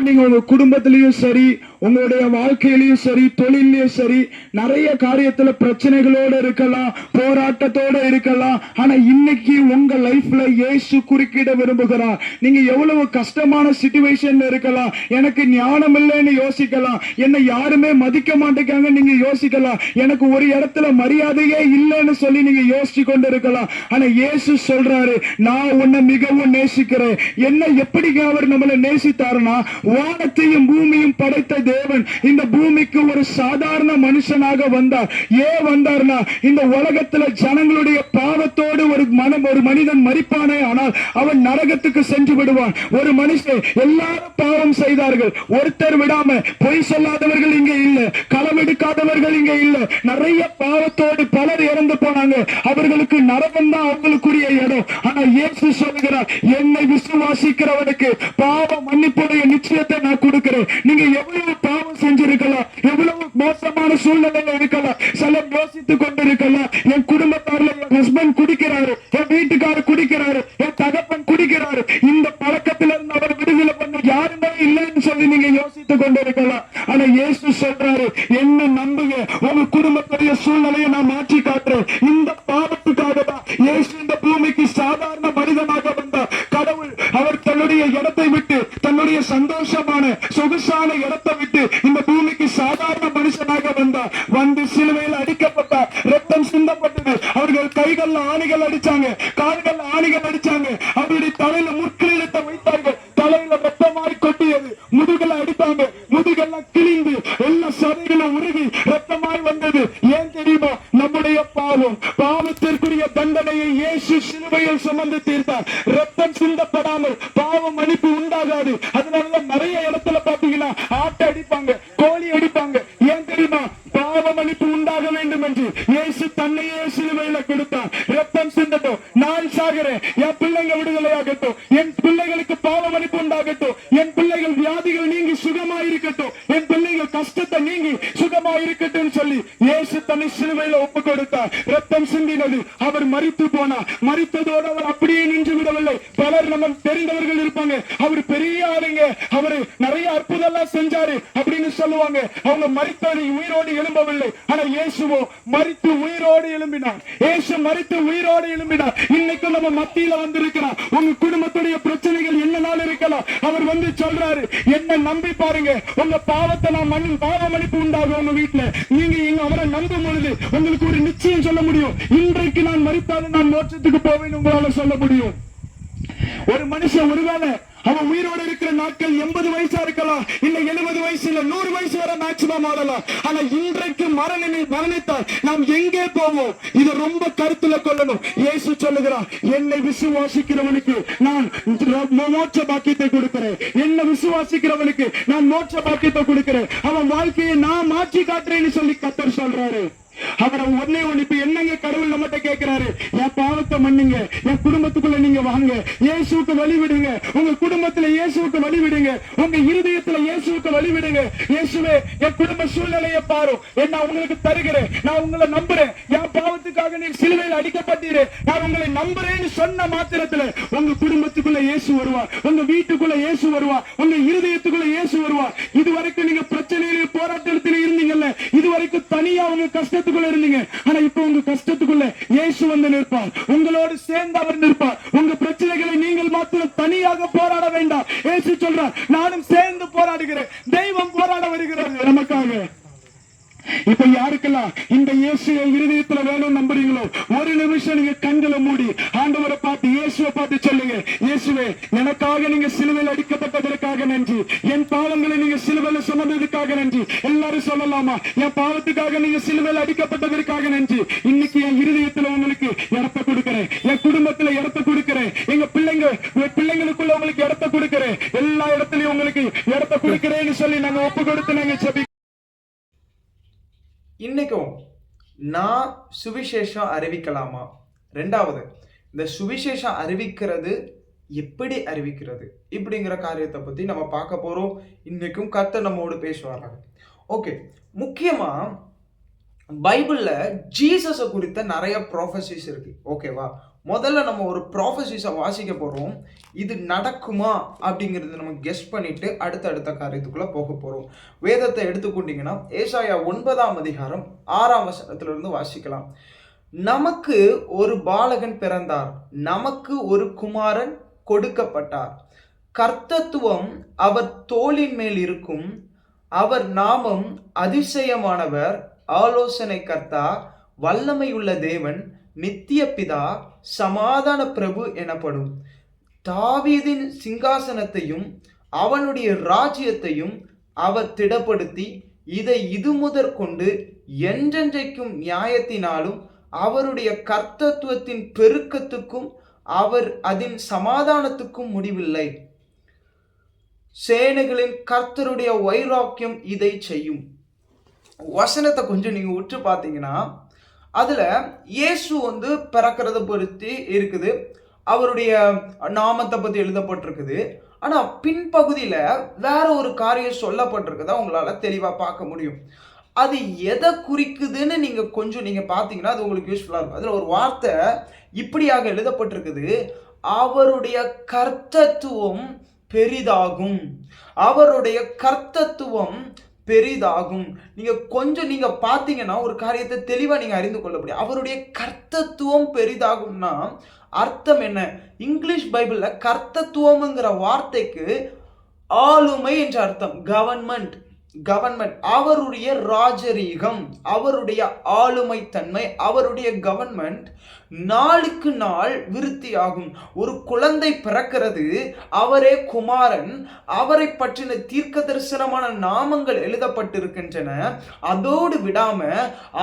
நீங்க உங்க குடும்பத்திலயும் சரி, உங்களுடைய வாழ்க்கையிலயும் சரி, தொழிலையும் சரி, நிறைய காரியத்துல பிரச்சனைகளோட இருக்கலாம், போராட்டத்தோட இருக்கலாம். ஆனா இன்னைக்கு உங்க லைஃப்ல இயேசு குறுக்கிட விரும்புகிறார். நீங்க எவ்வளவு கஷ்டமான சிச்சுவேஷன்ல இருக்கலாம், எனக்கு ஞானம் இல்லைன்னு யோசிக்கலாம், என்னை யாருமே மதிக்க மாட்டேங்காங்க நீங்க யோசிக்கலாம், எனக்கு ஒரு இடத்துல மரியாதையே இல்லைன்னு சொல்லி நீங்க யோசிச்சு கொண்டு இருக்கலாம். ஆனா இயேசு சொல்றாரு, நான் உன்னை மிகவும் நேசிக்கிறேன். என்ன எப்படி அவர் நம்மளை நேசித்தாருன்னா, வானத்தையும் பூமியும் படைத்த தேவன் இந்த பூமிக்கு ஒரு சாதாரண மனுஷனாக வந்தார். ஏன் வந்தார்னா, இந்த உலகத்துல ஜனங்களுடைய பாவத்தோடு ஒரு மனிதன் மரிப்பானே ஆனால் அவன் நரகத்துக்கு சென்று விடுவான். ஒரு மனுஷன், எல்லாரும் பாவம் செய்தார்கள், ஒருத்தர் விடாம. பொய் சொல்லாதவர்கள் இங்க இல்ல, களவெடுக்காதவர்கள் இங்க இல்ல. நிறைய பாவத்தோடு பலர் இறந்து போனாங்க. அவர்களுக்கு நரகம் தான் அவங்களுக்குரிய இடம். ஆனா இயேசு சொல்லுகிறார், என்னை விசுவாசிக்கிறவனுக்கு பாவ மன்னிப்புடைய நிச்சயத்தை நான் கொடுக்கிறேன். நீங்க எவ்வளவு பாவம் செஞ்சிருக்கலாம், எவ்வளவு மோசமான சூழ்நிலையில இருக்கலாம், சிலர் யோசித்துக் கொண்டிருக்கலாம், என் குடும்பத்தாரில் என் ஹஸ்பண்ட் குடிக்கிறாரு, என் வீட்டுக்காரர் குடிக்கிறாரு, என் தகப்பன் குடிக்கிறாரு, இந்த பழக்கத்திலிருந்து அவர் விடுதலை பண்ண யாருமே இல்லைன்னு சொல்லி நீங்க யோசித்துக் கொண்டிருக்கலாம். ஆனா இயேசு சொல்றாரு, என்ன நம்புங்க, உங்க குடும்பத்துடைய சூழ்நிலையை நான் மாற்றி காட்டுறேன். இந்த பாவத்துக்காக தான் இயேசு இந்த பூமிக்கு சாதாரண மனிதனாக வந்தார். கடவுள் அவர் தன்னுடைய இடத்தை விட்டு, தன்னுடைய சந்தோஷமான சொகுசான இடத்தை விட்டு இந்த பூமிக்கு சாதாரண மனுஷனாக வந்தார். வந்து சிலுவையில் அடிக்கப்பட்டார், ரத்தம் சிந்தப்பட்டது. அவர்கள் கைகள்ல ஆணிகள் அடிச்சாங்க, கால்கள் ஆணிகள் அடிச்சாங்க, அவருடைய தலையில முற்கிரீடத்தை வைத்தார்கள், தலையில ரத்தமாய் கொட்டியது. முதுகல அடித்தாங்க, முதுகெல்லாம் கிழிந்து எல்லா சதைகளும் உருகி ரத்தமாய் வந்தது. ஏன் தெரியுமா? நம்முடைய பாவத்திற்குரிய தண்டனையை இயேசு சிலுவையில் சுமந்து தீர்த்தார். ரத்தம் சிந்தப்படாமல் பாவ மன்னிப்பு உண்டாகாது. அதனால நிறைய இடத்துல பாத்தீங்கன்னா ஆட்டை அடிப்பாங்க, கோழி அடிப்பாங்க. ஏன் தெரியுமா? பாவ மன்னிப்பு உண்டாக வேண்டும் என்று இயேசு தன்னையே சிலுவையில கொடுத்தார். ரத்தம் சிந்தட்டும், நான் சாகிறேன், என் பிள்ளைங்க விடுதலையாகட்டும், என் பிள்ளைகளுக்கு பாவ மன்னிப்பு உண்டாகட்டும், என் பிள்ளைகள் வியாதிகள் நீங்கி சுகமாயிருக்கட்டும், என் பிள்ளைகள் கஷ்டத்தை நீங்கி சுகமாயிருக்கட்டும் சொல்லி இயேசு தன்னை சிலுவையில ஒப்பு கொடுத்தார். ரத்தம் சிந்தினது, அவர் மரித்து போனார். மரித்ததோடு அவர் அப்படியே நின்று விடவில்லை. பலர் நம்ம தெரிந்தவர்கள் இருப்பாங்க, அவர் பெரிய ஆளுங்க, அவரு நிறைய அற்புதம் செஞ்சாரு அப்படின்னு சொல்லுவாங்க. அவங்க மரித்தது உயிரோடு எழும்பவில்லை. ஆனா இயேசுவோ மரித்து உயிரோடு எழும்பினார். இயேசு மரித்து உயிரோடு எழும்பினார். இன்னைக்கு நம்ம மத்தியில வந்திருக்கிறார். உங்க குடும்பத்துடைய பிரச்சனைகள் என்னனால இருக்கலாம், அவர் வந்து சொல்றாரு, என்ன நம்பி பாருங்க, உங்க பாவத்தை நான் பாவ மன்னிப்பு உண்டாகும். உங்க வீட்டுல நீங்க அவரை நம்பும் பொழுது உங்களுக்கு ஒரு நிச்சயம் சொல்ல முடியும், இன்றைக்கு நான் மரித்தாலும் நான் மோட்சத்துக்கு போவேன் உங்களால சொல்ல முடியும். ஒரு மனுஷன் ஒருவேளை அவன் உயிரோடு இருக்கிற நாட்கள் 80 வயசா இருக்கலாம், இல்ல 70 வயசு, இல்ல 100 வயசு வரை மேக்சிமம் ஆகலாம். ஆனா இன்றைக்கு மரணித்தால் நாம் எங்கே போவோம்? இதை ரொம்ப கருத்துல கொள்ளணும். இயேசு சொல்லுகிறார், என்னை விசுவாசிக்கிறவனுக்கு நான் மோட்ச பாக்கியத்தை கொடுக்கிறேன். என்ன விசுவாசிக்கிறவனுக்கு நான் மோட்ச பாக்கியத்தை கொடுக்கிறேன். அவன் வாழ்க்கையை நான் மாற்றி காட்டுறேன்னு சொல்லி கர்த்தர் சொல்றாரு. அவரை ஒன்னே ஒண்ணு, இப்ப என்னங்க கடவுள் நம்மகிட்ட கேட்கிறாரு, என் பாவத்தை மன்னிங்க, என் குடும்பத்துக்குள்ள நீங்க வாங்க, இயேசுவுக்கு வழி விடுங்க, உங்க குடும்பத்துல இயேசுவுக்கு வழி விடுங்க, உங்க இருதயத்துல இயேசுவுக்கு வழி விடுங்க. இயேசுவே, என் குடும்ப சூழ்நிலையை பாரு, என்ன உங்களுக்கு தருகிறேன், நான் உங்களை நம்புறேன், என் பாவத்துக்காக நீ சிலுவையில் அடிக்கப்பட்டீரு, நான் உங்களை நம்புறேன்னு சொன்ன மாத்திரத்துல உங்க குடும்பத்துக்குள்ள இயேசு வருவார், உங்க வீட்டுக்குள்ள இயேசு வருவார், உங்க இருதயத்துக்குள்ள இயேசு வருவார். இதுவரைக்கும் நீங்க பிரச்சனையிலே போராட்டத்தில் இருந்தீங்கல்ல, இதுவரைக்கும் தனியா உங்க கஷ்டத்துக்குள்ள இருந்தீங்க, ஆனா இப்ப உங்க கஷ்டத்துக்குள்ள இயேசு வந்து நிற்பார், உங்களோடு சேர்ந்து அவர் நிற்பார். உங்க பிரச்சனைகளை நீங்கள் மாத்திரம் தனியாக போராட வேண்டாம். இயேசு சொல்றார், நானும் சேர்ந்து போராடுகிறேன், தெய்வம் போராட வருகிறார் நமக்காக. இப்ப யாருக்கெல்லாம் இந்த இயேசுவை இருதயத்துல வேணும் நம்புறீங்களோ, ஒரு நிமிஷம் நீங்க கண்களை மூடி ஆண்டவரை பார்த்து, இயேசுவை பார்த்து சொல்லுங்க, இயேசுவே, எனக்காக நீங்க சிலுவையில் அடிக்கப்பட்டதற்காக நன்றி, என் பாவங்களை நீங்க சிலுவையில் சுமந்ததுக்காக நன்றி. எல்லாரும் சொல்லலாமா? என் பாவத்துக்காக நீங்க சிலுவையில் அடிக்கப்பட்டதற்காக நன்றி. இன்னைக்கு என் இருதயத்துல உங்களுக்கு இடத்தை கொடுக்கிறேன், என் குடும்பத்துல இடத்தை கொடுக்கிறேன், எங்க பிள்ளைங்களுக்குள்ள உங்களுக்கு இடத்தை கொடுக்கிறேன், எல்லா இடத்துலயும் உங்களுக்கு இடத்தை கொடுக்கிறேன்னு சொல்லி நாங்க ஒப்பு கொடுத்து நாங்க செபி. இன்னைக்கும் நான் சுவிசேஷம் அறிவிக்கலாமா? ரெண்டாவது, இந்த சுவிசேஷம் அறிவிக்கிறது எப்படி அறிவிக்கிறது இப்படிங்கிற காரியத்தை பத்தி நம்ம பார்க்க போறோம். இன்னைக்கும் கர்த்தர் நம்மோடு பேசுவாங்க. ஓகே, முக்கியமா பைபிள்ல ஜீசஸை குறித்த நிறைய ப்ராஃபசிஸ் இருக்கு. ஓகேவா? முதல்ல நம்ம ஒரு ப்ராஃபசிஸை வாசிக்க போகிறோம். இது நடக்குமா அப்படிங்கிறது நம்ம கெஸ் பண்ணிட்டு அடுத்த காரியத்துக்குள்ளே போக போகிறோம். வேதத்தை எடுத்துக்கொண்டீங்கன்னா ஏசாயா 9ஆம் அதிகாரம் 6ஆம் வசனத்திலிருந்து வாசிக்கலாம். நமக்கு ஒரு பாலகன் பிறந்தார், நமக்கு ஒரு குமாரன் கொடுக்கப்பட்டார், கர்த்தத்துவம் அவர் தோளின் மேல் இருக்கும், அவர் நாமம் அதிசயமானவர், ஆலோசனை கர்த்தா, வல்லமையுள்ள தேவன், நித்திய பிதா, சமாதான பிரபு எனப்படும். தாவீதின் சிங்காசனத்தையும் அவனுடைய ராஜ்யத்தையும் அவர் திடப்படுத்தி இதை இது முதற்கொண்டு என்றென்றைக்கும் நியாயத்தினாலும் அவருடைய கர்த்தத்துவத்தின் பெருக்கத்துக்கும் அவர் அதன் சமாதானத்துக்கும் முடிவில்லை. சேனைகளின் கர்த்தருடைய வைராக்கியம் இதை செய்யும். வசனத்தை கொஞ்சம் நீங்க உற்று பார்த்தீங்கன்னா அதுல இயேசு பிறக்கிறத பொறுத்து இருக்குது, அவருடைய நாமத்தை பத்தி எழுதப்பட்டிருக்குது. ஆனா பின்பகுதியில வேற ஒரு காரியம் சொல்லப்பட்டிருக்குதா உங்களால தெளிவா பார்க்க முடியும். அது எதை குறிக்குதுன்னு நீங்க பார்த்தீங்கன்னா அது உங்களுக்கு யூஸ்ஃபுல்லா இருக்கும். அதுல ஒரு வார்த்தை இப்படியாக எழுதப்பட்டிருக்குது, அவருடைய கர்த்தத்துவம் பெரிதாகும், அவருடைய கர்த்தத்துவம் பெரிதாகும். நீங்க பார்த்தீங்கன்னா ஒரு காரியத்தை தெளிவா நீங்க அறிந்து கொள்ள முடியும். அவருடைய கர்த்தத்துவம் பெரிதாகும்னா அர்த்தம் என்ன? இங்கிலீஷ் பைபிள்ல கர்த்தத்துவம்ங்கிற வார்த்தைக்கு ஆளுமை என்ற அர்த்தம். கவர்மெண்ட், அவருடைய ராஜரீகம், அவருடைய ஆளுமை தன்மை, அவருடைய கவர்மெண்ட் நாளுக்கு நாள் விருத்தியாகும். ஒரு குழந்தை பிறக்கிறது, அவரே குமாரன், அவரை பற்றின தீர்க்க தரிசனமான நாமங்கள் எழுதப்பட்டிருக்கின்றன. அதோடு விடாம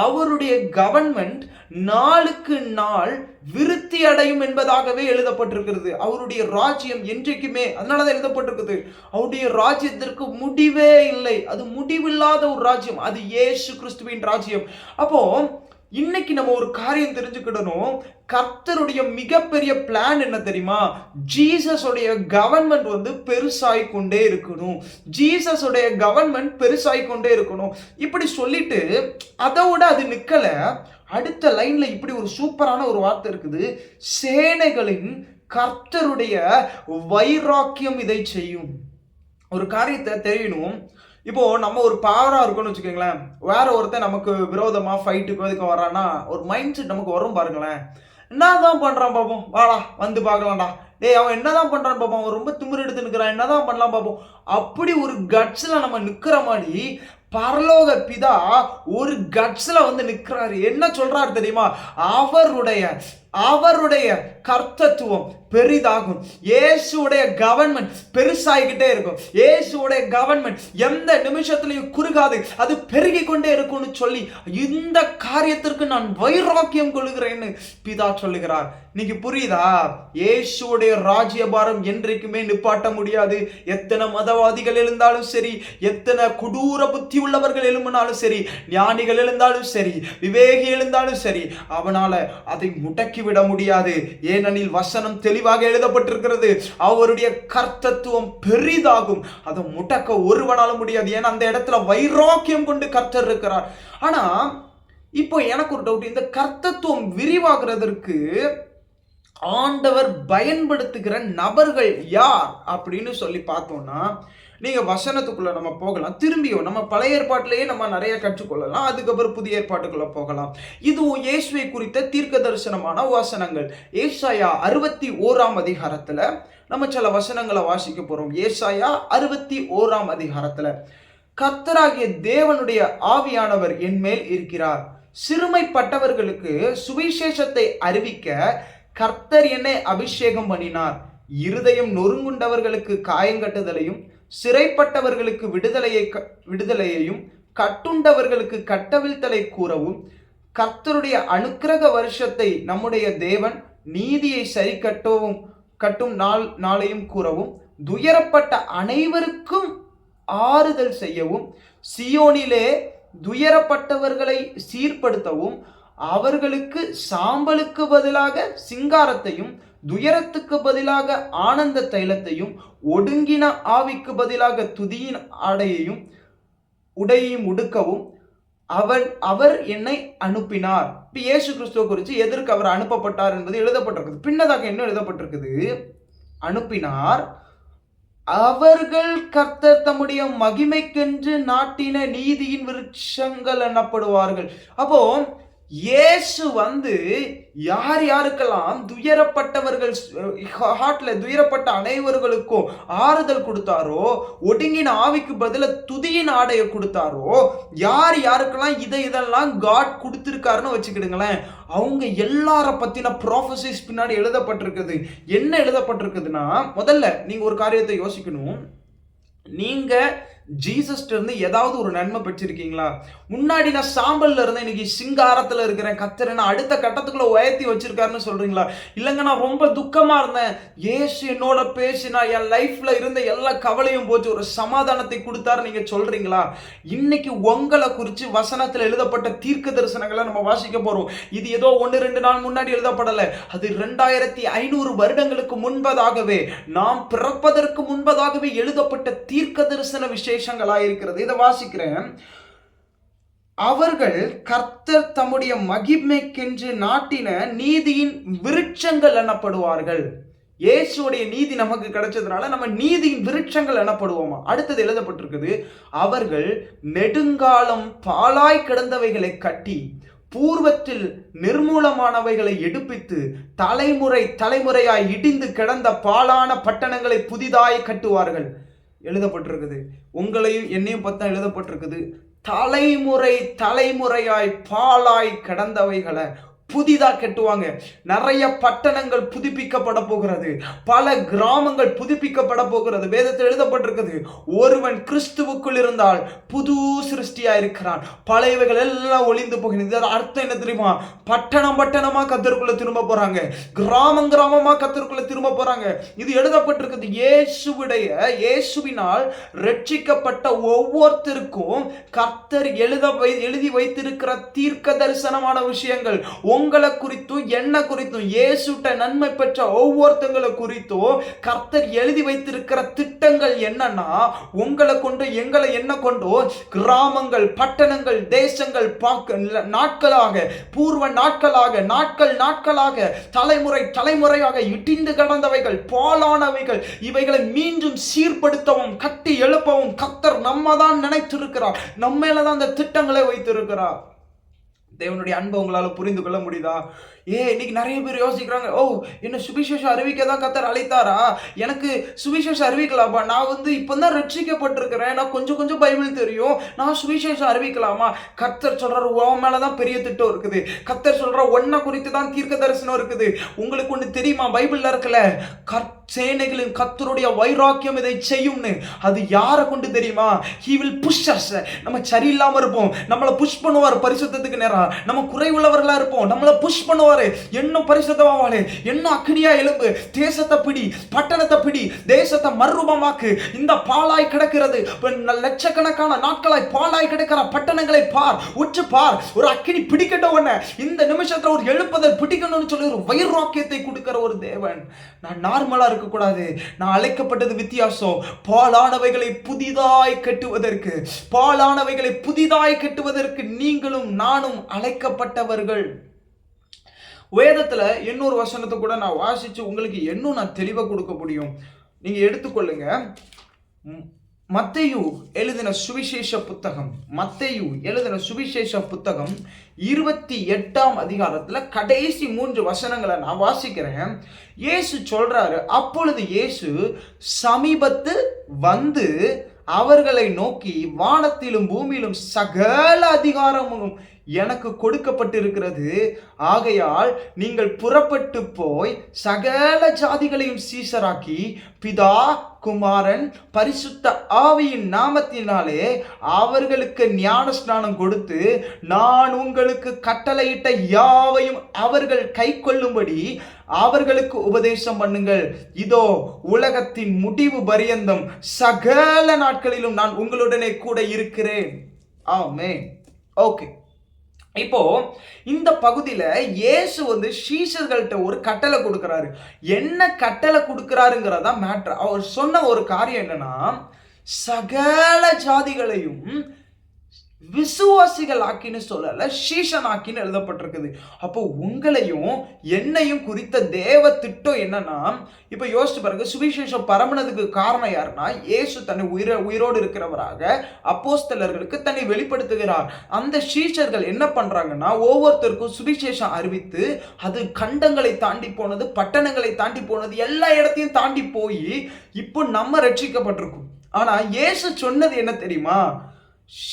அவருடைய கவர்மெண்ட் நாளுக்கு நாள் விருத்தி அடையும் என்பதாகவே எழுதப்பட்டிருக்கிறது. அவருடைய ராஜ்யம் என்றைக்குமே, அதனாலதான் எழுதப்பட்டிருக்குது, அவருடைய ராஜ்யத்திற்கு முடிவே இல்லை, அது முடிவில்லாத ஒரு ராஜ்யம், அது இயேசு கிறிஸ்துவின் ராஜ்யம். அப்போ இன்னைக்கு நம்ம ஒரு காரியம் தெரிஞ்சுக்கிடணும். கர்த்தருடைய மிகப்பெரிய பிளான் என்ன தெரியுமா? ஜீசஸுடைய கவர்மெண்ட் பெருசாய் கொண்டே இருக்கணும், ஜீசஸுடைய கவர்மெண்ட் பெருசாய் கொண்டே இருக்கணும். இப்படி சொல்லிட்டு அதோட அது நிக்கல. அடுத்த லைன்ல இப்படி ஒரு சூப்பரான ஒரு வார்த்தை இருக்குது, சேனைகளின் கர்த்தருடைய வைராக்கியம் இதை செய்யும். ஒரு காரியத்தை தெரியணும். இப்போ நம்ம ஒரு பவரா இருக்கோம்னு வச்சுக்கோங்களேன், வேற ஒருத்தன் நமக்கு விரோதமா ஃபைட்டுக்கு எதுக்கு வரான்னா ஒரு மைண்ட் செட் நமக்கு வரும் பாருங்களேன். என்னதான் பண்றான் பாப்போம், வாடா வந்து பார்க்கலாம்டா, டேய் அவன் என்னதான் பண்றான் பாப்போம், அவன் ரொம்ப திமிரு எடுத்து நிற்கிறான், என்னதான் பண்ணலாம் பாப்போம். அப்படி ஒரு கட்ஸ்ல நம்ம நிக்கிற மாதிரி பரலோக பிதா ஒரு கட்ஸ்ல நிக்கிறாரு. என்ன சொல்றாரு தெரியுமா? அவருடைய கர்த்தத்துவம் பெரிதாகும், இயேசுடைய கவர்மெண்ட் பெருசாகிக்கிட்டே இருக்கும், இயேசுடைய கவர்மெண்ட் எந்த நிமிஷத்திலையும் குறுகாது, அது பெருகி கொண்டே இருக்கும்னு சொல்லி இந்த காரியத்திற்கு நான் வைராக்கியம் கொள்கிறேன்னு பிதா சொல்லுகிறார். இன்னைக்கு புரியுதா? இயேசுடைய ராஜ்யபாரம் என்றைக்குமே நிப்பாட்ட முடியாது. எத்தனை மதவாதிகள் எழுந்தாலும் சரி, எத்தனை கொடூர புத்தி உள்ளவர்கள் எழும்பினாலும் சரி, ஞானிகள் எழுந்தாலும் சரி, விவேகி எழுந்தாலும் சரி, அவனால அதை முடக்கிவிட முடியாது. ஏனெனில் வசனம் தெளிவாக எழுதப்பட்டிருக்கிறது, அவருடைய கர்த்தத்துவம் பெரிதாகும், அதை முடக்க ஒருவனாலும் முடியாது. ஏன்னா அந்த இடத்துல வைராக்கியம் கொண்டு கர்த்தர் இருக்கிறார். ஆனா இப்போ எனக்கு ஒரு டவுட், இந்த கர்த்தத்துவம் விரிவாகிறதற்கு ஆண்டவர் பயன்படுத்துகிற நபர்கள் யார் அப்படின்னு சொல்லி பார்த்தோம்னா, நீங்க வசனத்துக்குள்ள நம்ம போகலாம், திரும்பியும் நம்ம பழைய ஏற்பாட்டிலேயே நம்ம நிறைய கற்றுக்கொள்ளலாம், அதுக்கப்புறம் புதிய ஏற்பாட்டுக்குள்ள போகலாம். இதுவும் இயேசுவை குறித்த தீர்க்க தரிசனமான வசனங்கள். ஏசாயா 61ஆம் அதிகாரத்துல நம்ம சில வசனங்களை வாசிக்க போறோம். ஏசாயா 61ஆம் அதிகாரத்துல, கர்த்தராகிய தேவனுடைய ஆவியானவர் என் மேல் இருக்கிறார், சிறுமைப்பட்டவர்களுக்கு சுவிசேஷத்தை அறிவிக்க கர்த்தர் என்னை அபிஷேகம் பண்ணினார், இருதயம் நொறுங்குண்டவர்களுக்கு காயங்கட்டுதலையும், சிறைப்பட்டவர்களுக்கு விடுதலையையும், கட்டுண்டவர்களுக்கு கட்டவிழ்த்தலை கூறவும், கர்த்தருடைய அனுக்கிரக வருஷத்தை நம்முடைய தேவன் நீதியை சரி கட்டும் நாளையும் கூறவும், துயரப்பட்ட அனைவருக்கும் ஆறுதல் செய்யவும், சியோனிலே துயரப்பட்டவர்களை சீர்படுத்தவும், அவர்களுக்கு சாம்பலுக்கு பதிலாக சிங்காரத்தையும், துயரத்துக்கு பதிலாக ஆனந்த தைலத்தையும், ஒடுங்கின ஆவிக்கு பதிலாக துதியின் உடையையும் உடுக்கவும், அவர் என்னை அனுப்பினார். இப்ப இயேசு கிறிஸ்துவ குறித்து எதற்கு அவர் அனுப்பப்பட்டார் என்பது எழுதப்பட்டிருக்குது. பின்னதாக என்ன எழுதப்பட்டிருக்குது? அனுப்பினார், அவர்கள் கர்த்தர் தம்முடைய மகிமைக்கென்று நாட்டின நீதியின் விருட்சங்கள் எனப்படுவார்கள். அப்போ இயேசு யார் யாருக்கெல்லாம் துயரப்பட்டவர்கள், ஹார்ட்ல துயரப்பட்ட அனைவர்களுக்கும் ஆறுதல் கொடுத்தாரோ, ஒடுங்கின ஆவிக்கு பதில துதியின் ஆடையை கொடுத்தாரோ, யார் யாருக்கெல்லாம் இதெல்லாம் காட் கொடுத்திருக்காருன்னு வச்சுக்கிடுங்களேன், அவங்க எல்லார பத்தின ப்ராஃபசிஸ் பின்னாடி எழுதப்பட்டிருக்குது. என்ன எழுதப்பட்டிருக்குதுன்னா, முதல்ல நீங்க ஒரு காரியத்தை யோசிக்கணும். நீங்க ஜீசஸ்ட இருந்து ஏதாவது ஒரு நன்மை பெற்றிருக்கீங்களா? முன்னாடி நான் சாம்பல்ல இருந்தேன், இன்னைக்கு சிங்காரத்துல இருக்கிறேன், கர்த்தர் அடுத்த கட்டத்துக்குள்ள உயர்த்தி வச்சிருக்காருன்னு சொல்றீங்களா? இல்லைங்க, நான் ரொம்ப துக்கமா இருந்தேன், இயேசு என்னோட பேசினா என் லைஃப்ல இருந்த எல்லா கவலையும் போச்சு, ஒரு சமாதானத்தை கொடுத்தாரு நீங்க சொல்றீங்களா? இன்னைக்கு உங்களை குறித்து வசனத்தில் எழுதப்பட்ட தீர்க்க தரிசனங்களை நம்ம வாசிக்க போறோம். இது ஏதோ 1-2 நாள் முன்னாடி எழுதப்படல. அது 2500 வருடங்களுக்கு முன்பதாகவே, நாம் பிறப்பதற்கு முன்பதாகவே எழுதப்பட்ட தீர்க்க தரிசன விசேஷங்களாயிருக்கிறது. இதை வாசிக்கிறேன். அவர்கள் கர்த்தர் தம்முடைய மகிமைக்கென்று நாட்டின நீதியின் விருட்சங்கள் எனப்படுவார்கள். இயேசுடைய நீதி நமக்கு கிடைச்சதுனால நம்ம நீதியின் விருட்சங்கள் எனப்படுவோமா? அடுத்தது எழுதப்பட்டிருக்குது, அவர்கள் நெடுங்காலம் பாழாய் கிடந்தவைகளை கட்டி பூர்வத்தில் நிர்மூலமானவைகளை எடுப்பித்து தலைமுறையாய் இடிந்து கிடந்த பாழான பட்டணங்களை புதிதாய் கட்டுவார்கள். எழுதப்பட்டிருக்குது. உங்களையும் என்னையும் பார்த்தா எழுதப்பட்டிருக்குது, தலைமுறையாய் பாழாய் கிடந்தவைகளை புதிதா கட்டுவாங்க. நிறைய பட்டணங்கள் புதுப்பிக்கப்பட போகிறது, பல கிராமங்கள் புதுப்பிக்கப்பட போகிறது. வேதத்தில் எழுதப்பட்டிருக்குது, ஒருவன் கிறிஸ்துவுக்குள் இருந்தால் புது சிருஷ்டியா இருக்கிறான், பழையவைகள் எல்லாம் ஒளிந்து போகிறது. அர்த்தம் என்ன தெரியுமா? பட்டணமா கர்த்தருக்குள்ள திரும்ப போறாங்க, கிராமமா கர்த்தருக்குள்ள திரும்ப போறாங்க. இது எழுதப்பட்டிருக்குது. இயேசுவினால் ரட்சிக்கப்பட்ட ஒவ்வொருத்தருக்கும் கர்த்தர் எழுதி வைத்திருக்கிற தீர்க்க தரிசனமான விஷயங்கள், உங்களை குறித்தும் என்ன குறித்தும், இயேசுட்ட நன்மை பெற்ற ஒவ்வொருத்தங்களை குறித்தும் கர்த்தர் எழுதி வைத்திருக்கிற திட்டங்கள் என்னன்னா, உங்களை கொண்டு எங்களை என்ன கொண்டோ கிராமங்கள், பட்டணங்கள், தேசங்கள் நாட்களாக, பூர்வ நாட்களாக தலைமுறையாக இடிந்து கடந்தவைகள், பாழானவைகள், இவைகளை மீண்டும் சீர்படுத்தவும் கட்டி எழுப்பவும் கர்த்தர் நம்ம தான் நினைத்திருக்கிறார். நம்ம மேலதான் அந்த திட்டங்களை வைத்திருக்கிறார். தேவனுடைய அன்பை உங்களால புரிந்து கொள்ள முடியுதா? இன்னைக்கு நிறைய பேர் யோசிக்கிறாங்க, என்ன சுவிசேஷம் அறிவிக்க தான் கர்த்தர் அழைத்தாரா? எனக்கு சுவிசேஷம் அறிவிக்கலாமா? நான் இப்பதான் ரட்சிக்கப்பட்டிருக்கிறேன், நான் கொஞ்சம் பைபிள் தெரியும், நான் சுவிசேஷம் அறிவிக்கலாமா? கர்த்தர் சொல்றாரு, உன் மேலதான் பெரிய திட்டம் இருக்குது. கர்த்தர் சொல்ற ஒன்ன குறித்து தான் தீர்க்க தரிசனம் இருக்குது. உங்களுக்கு ஒண்ணு தெரியுமா? பைபிள்ல இருக்கல, சேனைகளின் கர்த்தருடைய வைராக்கியம் இதை செய்யும்னு. அது யாரை கொண்டு தெரியுமா? He will push us. நம்ம சரியில்லாம இருப்போம், நம்மளை புஷ் பண்ணுவார் பரிசுத்தத்துக்கு நேரா. நம்ம குறைவுள்ளவர்களா இருப்போம், நம்மளை புஷ் பண்ணுவார், இன்னும் பரிசுத்தமாவாளே, இன்னும் அக்னியா எழும்பு, தேசத்தை பிடி, பட்டணத்தை பிடி, தேசத்தை மறுரூபமாக்கு. இந்த பாழாய் கிடக்கிறது, லட்சக்கணக்கான நாட்களாய் பாழாய் கிடக்கிற பட்டணங்களை பார், உற்று பார், ஒரு அக்னி பிடிக்கட்டும், இந்த நிமிஷத்துல ஒரு எழுப்புதல் பிடிக்கணும்னு சொல்லி ஒரு வைராக்கியத்தை கொடுக்கிற ஒரு தேவன். நான் நார்மலா இருக்க கூடாது, நான் அழைக்கப்பட்டது வித்தியாசம். பாழானவைகளை புதிதாய் கட்டுவதற்கு நீங்களும் நானும் அழைக்கப்பட்டவர்கள். வேதத்துல இன்னொரு வசனத்தை கூட நான் வாசிச்சு உங்களுக்கு இன்னும் நான் தெளிவாக கொடுக்க முடியும். நீங்க எடுத்துக்கொள்ளுங்க, மத்தேயு எழுதின சுவிசேஷ புத்தகம் 28ஆம் அதிகாரத்துல கடைசி 3 வசனங்களை நான் வாசிக்கிறேன். இயேசு சொல்றாரு, அப்பொழுது இயேசு சமீபத்து வந்து அவர்களை நோக்கி, வானத்திலும் பூமியிலும் சகல அதிகாரமும் எனக்கு கொடுக்கப்பட்டிருக்கிறது, ஆகையால் நீங்கள் புறப்பட்டு போய் சகல ஜாதிகளையும் சீஷராக்கி பிதா, குமாரன், பரிசுத்த ஆவியின் நாமத்தினாலே அவர்களுக்கு ஞான ஸ்நானம் கொடுத்து, நான் உங்களுக்கு கட்டளையிட்ட யாவையும் அவர்கள் கை கொள்ளும்படி அவர்களுக்கு உபதேசம் பண்ணுங்கள். இதோ உலகத்தின் முடிவு பரியந்தம் சகல நாட்களிலும் நான் உங்களுடனே கூட இருக்கிறேன். ஆமென். ஓகே, இப்போ இந்த பகுதியில இயேசு சீஷர்கள்ட்ட ஒரு கட்டளை கொடுக்கிறாரு. என்ன கட்டளை கொடுக்கிறாருங்கிறதா மேட்டர். அவர் சொன்ன ஒரு காரியம் என்னன்னா, சகல ஜாதிகளையும் விசுவாசிகள் ஆக்கின்னு சொல்லல, சீஷன் ஆக்கின்னு எழுதப்பட்டிருக்குது. அப்போ உங்களையும் என்னையும் குறித்த தேவ திட்டம் என்னன்னா, இப்ப யோசிச்சு பாருங்க, சுவிசேஷம் பரமனதுக்கு காரணம் யாருன்னா, இயேசு தன்னை உயிரோடு இருக்கிறவராக அப்போஸ்தலர்களுக்கு தன்னை வெளிப்படுத்துகிறார். அந்த சீஷர்கள் என்ன பண்றாங்கன்னா, ஒவ்வொருத்தருக்கும் சுவிசேஷம் அறிவித்து அது கண்டங்களை தாண்டி போனது, பட்டணங்களை தாண்டி போனது, எல்லா இடத்தையும் தாண்டி போய் இப்போ நம்ம ரட்சிக்கப்பட்டிருக்கோம். ஆனா இயேசு சொன்னது என்ன தெரியுமா?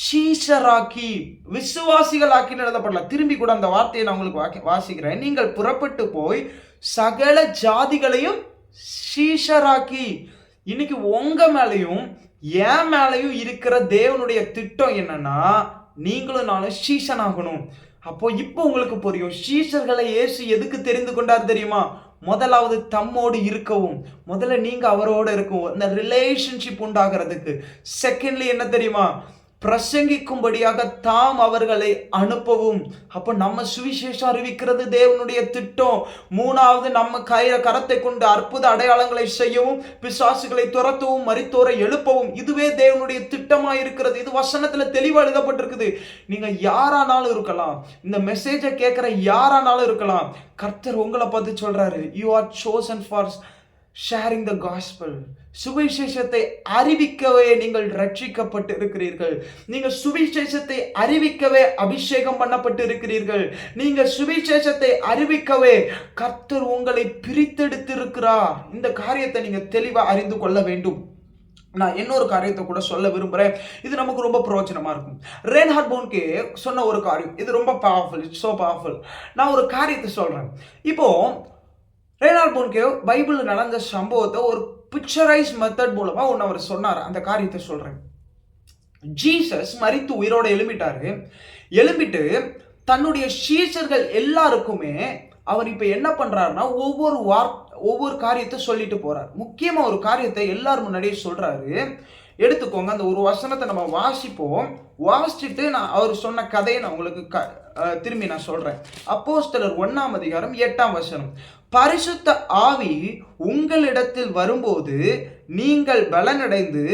சீஷராக்கி, விசுவாசிகளாக்கின்னு எழுதப்படல. திரும்பி கூட அந்த வார்த்தையை நான் உங்களுக்கு வாசிக்கிறேன். நீங்கள் புறப்பட்டு போய் சகல ஜாதிகளையும் சீஷராக்கி. இன்னைக்கு உங்க மேலையும் என் மேலையும் இருக்கிற தேவனுடைய திட்டம் என்னன்னா, நீங்களும் நானும் சீஷன் ஆகணும். அப்போ இப்போ உங்களுக்கு புரியும், சீஷர்களை இயேசு எதுக்கு தெரிந்து கொண்டார் தெரியுமா? முதலாவது தம்மோடு இருக்கவும், முதல்ல நீங்க அவரோட இருக்கவும், இந்த ரிலேஷன்ஷிப் உண்டாகிறதுக்கு. செகண்ட்லி என்ன தெரியுமா? பிரசங்கிக்கும்படியாக தாம் அவர்களை அனுப்பவும். அப்ப நம்ம சுவிசேஷம் அறிவிக்கிறது தேவனுடைய திட்டம். மூணாவது, நம்ம கரத்தை கொண்டு அற்புத அடையாளங்களை செய்யவும், பிசாசுகளை துரத்தவும், மரித்தோரை எழுப்பவும். இதுவே தேவனுடைய திட்டமா இருக்கிறது. இது வசனத்துல தெளிவா எழுதப்பட்டிருக்குது. நீங்க யாரானாலும் இருக்கலாம், இந்த மெசேஜை கேட்கிற யாரானாலும் இருக்கலாம். கர்த்தர் உங்களை பார்த்து சொல்றாரு, you are chosen for sharing the gospel. சுவிசேஷத்தை அறிவிக்கவே நீங்கள் ரட்சிக்கப்பட்டு இருக்கிறீர்கள். நீங்க சுவிசேஷத்தை அறிவிக்கவே அபிஷேகம் பண்ணப்பட்டு இருக்கிறீர்கள். நீங்க சுவிசேஷத்தை அறிவிக்கவே கர்த்தர் உங்களை பிரித்தெடுத்திருக்கிறார். இந்த காரியத்தை நீங்க தெளிவா அறிந்து கொள்ள வேண்டும். நான் இன்னொரு காரியத்தை கூட சொல்ல விரும்புகிறேன். இது நமக்கு ரொம்ப பிரயோஜனமா இருக்கும். ரெயின்ஹார்ட் போன்கே சொன்ன ஒரு காரியம், இது ரொம்ப பவர்ஃபுல், இட்ஸ் ஸோ பவர்ஃபுல். நான் ஒரு காரியத்தை சொல்றேன். இப்போ ரெயின்ஹார்ட் போன்கே பைபிள் நடந்த சம்பவத்தை ஒரு பிக்சரைஸ் மெத்தட் மூலமா ஒன்று அவர் சொன்னார். அந்த காரியத்தை சொல்றேன். ஜீசஸ் மரித்து உயிரோட எழும்பிட்டு தன்னுடைய சீஷர்கள் எல்லாருக்குமே அவர் இப்ப என்ன பண்றாருன்னா, ஒவ்வொரு காரியத்தை சொல்லிட்டு போறார். முக்கியமா ஒரு காரியத்தை எல்லாரும் முன்னாடியே சொல்றாரு. எடுத்துக்கோங்க, அந்த ஒரு வசனத்தை நம்ம வாசிப்போம். வாசிச்சுட்டு நான் அவர் சொன்ன கதையை நான் உங்களுக்கு திரும்பி நான் சொல்றேன். அப்போஸ்தலர் 1:8 பரிசுத்த ஆவி உங்களிடத்தில் வரும்போது நீங்கள் பலனடைந்து